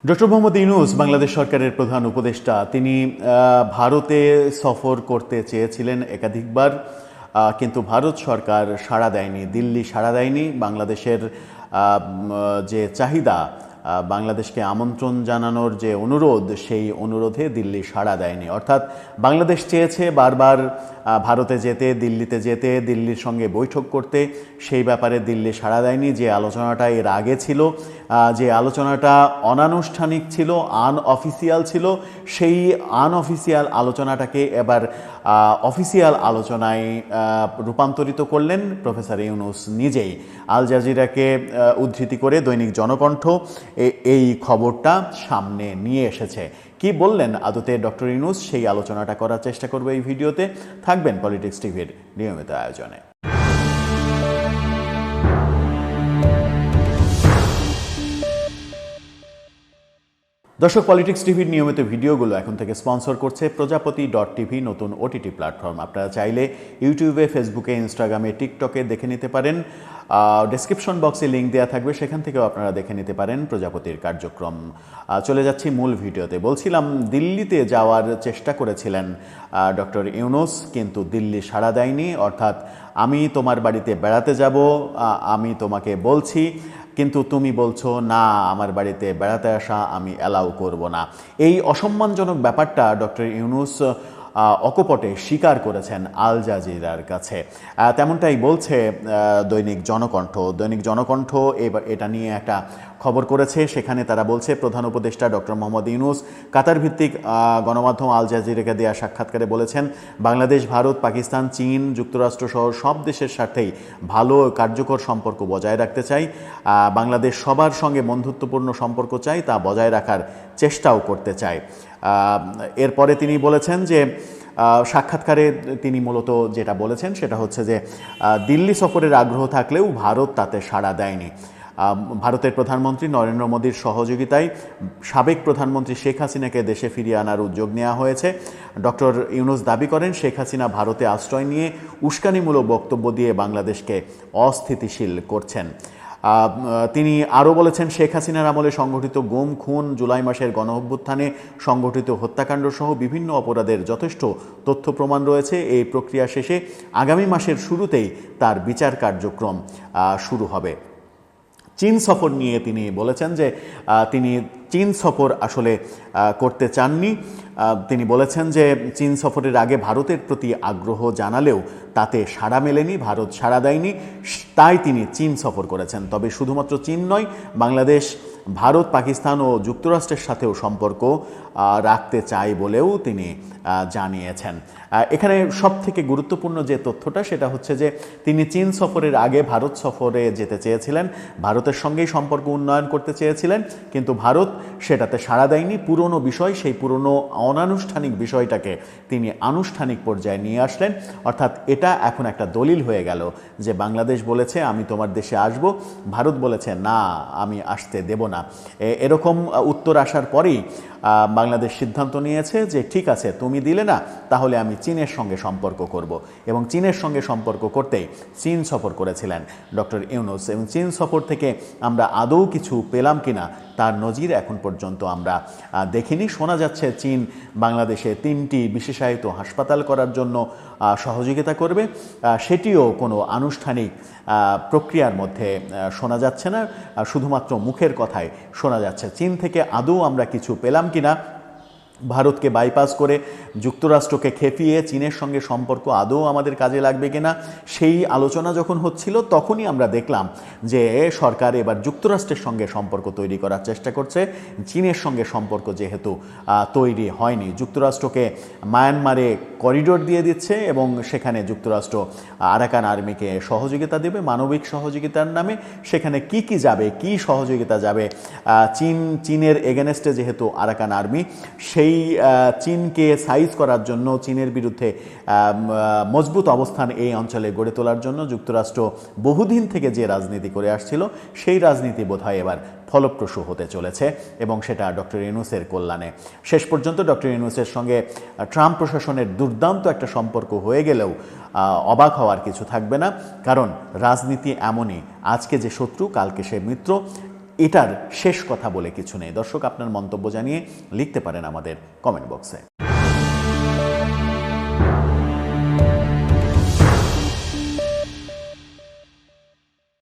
Doctor Mohammad Yunus Bangladesh সরকারের প্রধান উপদেষ্টা তিনি ভারতে সফর করতে চেয়েছিলেন একাধিকবার, কিন্তু ভারত সরকার সাড়া দেয়নি, দিল্লি সাড়া দেয়নি। বাংলাদেশের যে চাহিদা, বাংলাদেশকে আমন্ত্রণ জানানোর যে অনুরোধ, সেই অনুরোধে দিল্লি সাড়া দেয়নি। অর্থাৎ বাংলাদেশ চেয়েছে বারবার ভারতে যেতে, দিল্লিতে যেতে, দিল্লির সঙ্গে বৈঠক করতে, সেই ব্যাপারে দিল্লি সাড়া দেয়নি। যে আলোচনাটা এর আগে ছিল, যে আলোচনাটা অনানুষ্ঠানিক ছিল, আনঅফিসিয়াল ছিল, সেই আনঅফিসিয়াল আলোচনাটাকে এবার অফিসিয়াল আলোচনায় রূপান্তরিত করলেন প্রফেসর ইউনূস নিজেই। আল জাজিরাকে উদ্ধৃতি করে দৈনিক জনকণ্ঠ এই খবরটা সামনে নিয়ে এসেছে। কি বললেন আদতে ডক্টর ইউনূস, সেই আলোচনাটা করার চেষ্টা করবো এই ভিডিওতে। থাকবেন পলিটিক্স টিভির নিয়মিত আয়োজনে। দর্শক, পলিটিক্স টিভির নিয়মিত ভিডিওগুলো এখন থেকে স্পন্সর করছে প্রজাপতি.টিভি, নতুন ওটিটি প্ল্যাটফর্ম। আপনারা চাইলে ইউটিউবে, ফেসবুকে, ইনস্টাগ্রামে, টিকটকে দেখে নিতে পারেন। ডেসক্রিপশন বক্সে লিঙ্ক দেওয়া থাকবে, সেখান থেকেও আপনারা দেখে নিতে পারেন প্রজাপতির কার্যক্রম। চলে যাচ্ছি মূল ভিডিওতে। বলছিলাম, দিল্লিতে যাওয়ার চেষ্টা করেছিলেন ডক্টর ইউনূস, কিন্তু দিল্লি সাড়া দেয়নি। অর্থাৎ, আমি তোমার বাড়িতে বেড়াতে যাব, আমি তোমাকে বলছি, কিন্তু তুমি বলছো না, আমার বাড়িতে বেড়াতে আসা আমি অ্যালাউ করব না। এই অসম্মানজনক ব্যাপারটা ডক্টর ইউনূস অকপটে স্বীকার করেছেন আল জাজিরার কাছে। তেমনটাই বলছে দৈনিক জনকণ্ঠ। দৈনিক জনকণ্ঠ এটা নিয়ে একটা খবর করেছে। সেখানে তারা বলছে, প্রধান উপদেষ্টা ডক্টর মোহাম্মদ ইউনূস কাতার ভিত্তিক গণমাধ্যম আল জাজিরাকে দেওয়া সাক্ষাৎকারে বলেছেন, বাংলাদেশ, ভারত, পাকিস্তান, চীন, যুক্তরাষ্ট্র সহ সব দেশের স্বার্থেই ভালো কার্যকর সম্পর্ক বজায় রাখতে চাই। বাংলাদেশ সবার সঙ্গে বন্ধুত্বপূর্ণ সম্পর্ক চাই, তা বজায় রাখার চেষ্টাও করতে চায়। এরপরে তিনি বলেছেন যে, সাক্ষাৎকারে তিনি মূলত যেটা বলেছেন সেটা হচ্ছে যে, দিল্লি সফরের আগ্রহ থাকলেও ভারত তাতে সাড়া দেয়নি। ভারতের প্রধানমন্ত্রী নরেন্দ্র মোদীর সহযোগিতায় সাবেক প্রধানমন্ত্রী শেখ হাসিনাকে দেশে ফিরিয়ে আনার উদ্যোগ নেওয়া হয়েছে। ডক্টর ইউনূস দাবি করেন, শেখ হাসিনা ভারতে আশ্রয় নিয়ে উস্কানিমূলক বক্তব্য দিয়ে বাংলাদেশকে অস্থিতিশীল করছেন। তিনি আরও বলেছেন, শেখ হাসিনার আমলে সংগঠিত গুম, খুন, জুলাই মাসের গণঅভ্যুত্থানে সংগঠিত হত্যাকাণ্ড সহ বিভিন্ন অপরাধের যথেষ্ট তথ্য প্রমাণ রয়েছে। এই প্রক্রিয়া শেষে আগামী মাসের শুরুতেই তার বিচার কার্যক্রম শুরু হবে। চীন সফর নিয়ে তিনি বলেছেন যে, তিনি চীন সফর আসলে করতে চাননি। তিনি বলেছেন যে, চীন সফরের আগে ভারতের প্রতি আগ্রহ জানালেও তাতে সাড়া মেলেনি, ভারত সাড়া দেয়নি, তাই তিনি চীন সফর করেছেন। তবে শুধুমাত্র চীন নয়, বাংলাদেশ ভারত, পাকিস্তান ও যুক্তরাষ্ট্রের সাথেও সম্পর্ক রাখতে চায় বলেও তিনি জানিয়েছেন। এখানে সবথেকে গুরুত্বপূর্ণ যে তথ্যটা, সেটা হচ্ছে যে, তিনি চীন সফরের আগে ভারত সফরে যেতে চেয়েছিলেন, ভারতের সঙ্গেই সম্পর্ক উন্নয়ন করতে চেয়েছিলেন, কিন্তু ভারত সেটাতে সাড়া দেয়নি। পুরনো বিষয়, সেই পুরনো অনানুষ্ঠানিক বিষয়টাকে তিনি আনুষ্ঠানিক পর্যায়ে নিয়ে আসলেন। অর্থাৎ এটা এখন একটা দলিল হয়ে গেল যে, বাংলাদেশ বলেছে আমি তোমার দেশে আসব, ভারত বলেছে না, আমি আসতে দেব না। এরকম উত্তর আসার পরেই বাংলাদেশ সিদ্ধান্ত নিয়েছে যে, ঠিক আছে, তুমি দিলে না, তাহলে আমি চীনের সঙ্গে সম্পর্ক করব। এবং চীনের সঙ্গে সম্পর্ক করতেই চীন সফর করেছিলেন ডক্টর ইউনূস। এবং চীন সফর থেকে আমরা আদৌ কিছু পেলাম কিনা তার নজির এখন পর্যন্ত আমরা দেখিনি। শোনা যাচ্ছে চীন বাংলাদেশে 3টি বিশেষায়িত হাসপাতাল করার জন্য সহযোগিতা করবে, সেটিও কোনো আনুষ্ঠানিক প্রক্রিয়ার মধ্যে শোনা যাচ্ছে না, শুধুমাত্র মুখের কথায় শোনা যাচ্ছে। চীন থেকে আদৌ আমরা কিছু পেলাম কিনা, ভারতকে বাইপাস করে যুক্তরাষ্ট্রকে খেপিয়ে চীনের সঙ্গে সম্পর্ক আদৌ আমাদের কাজে লাগবে কিনা, সেই আলোচনা যখন হচ্ছিল, তখনই আমরা দেখলাম যে সরকার এবার যুক্তরাষ্ট্রের সঙ্গে সম্পর্ক তৈরি করার চেষ্টা করছে। চীনের সঙ্গে সম্পর্ক যেহেতু তৈরি হয়নি, যুক্তরাষ্ট্রকে মায়ানমারে করিডোর দিয়ে দিচ্ছে এবং সেখানে যুক্তরাষ্ট্র আরাকান আর্মিকে সহযোগিতা দেবে মানবিক সহযোগিতার নামে। সেখানে কি কি যাবে, কি সহযোগিতা যাবে, চীনের এগেনস্টে যেহেতু আরাকান আর্মি, সেই চীনকে সাইজ করার জন্য, চীনের বিরুদ্ধে মজবুত অবস্থান এই অঞ্চলে গড়ে তোলার জন্য যুক্তরাষ্ট্র বহুদিন থেকে যে রাজনীতি করে আসছিল, সেই রাজনীতি বোধহয় এবার ফলপ্রসূ হতে চলেছে, এবং সেটা ডক্টর ইউনূসের কল্যাণে। শেষ পর্যন্ত ডক্টর ইউনূসের সঙ্গে ট্রাম্প প্রশাসনের দুর্দান্ত একটা সম্পর্ক হয়ে গেলেও অবাক হওয়ার কিছু থাকবে না, কারণ রাজনীতি এমনই, আজকে যে শত্রু কালকে সে মিত্র। এটার শেষ কথা বলে কিছু নেই। দর্শক, আপনার মন্তব্য জানিয়ে লিখতে পারেন আমাদের কমেন্ট বক্সে।